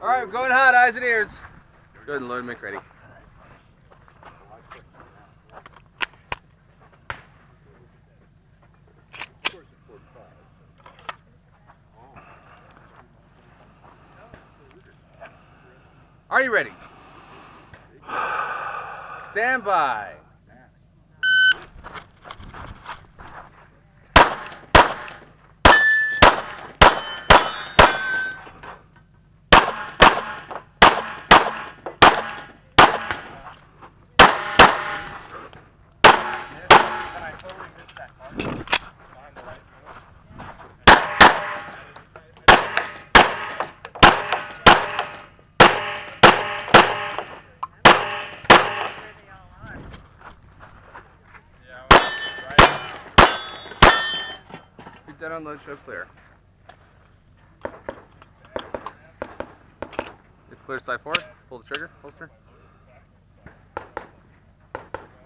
All right, we're going hot, eyes and ears. Go ahead and load and make ready. Are you ready? Stand by. Dead on load, show clear. Get clear side forward, pull the trigger, holster.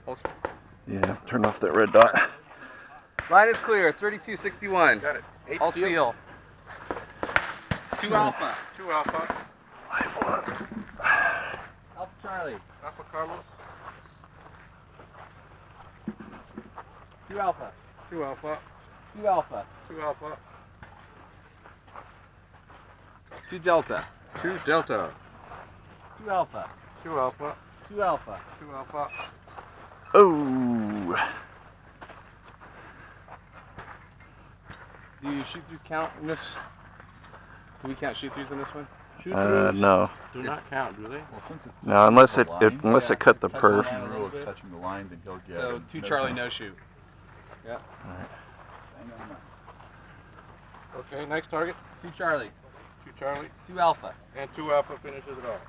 Holster. Yeah, turn off that red dot. Line is clear, 3261. Got it. All steel. 2 Alpha. 2 Alpha. Live one. Alpha Charlie. Alpha Carlos. 2 Alpha. 2 Alpha. 2 Alpha. 2 Alpha. 2 Delta. 2 Delta. 2 Alpha. 2 Alpha. 2 Alpha. 2 Alpha. Oh. Do you shoot-throughs count in this? Do we count shoot-throughs in this one? No. Do not count, do they? Well, since it's No, unless it line, unless it cut the touching perf. the rule is touching the line, then he'll get. So 2 Charlie, no shoot. Yeah. Okay, next target. 2 Charlie. 2 Charlie. 2 Alpha. And 2 Alpha finishes it off.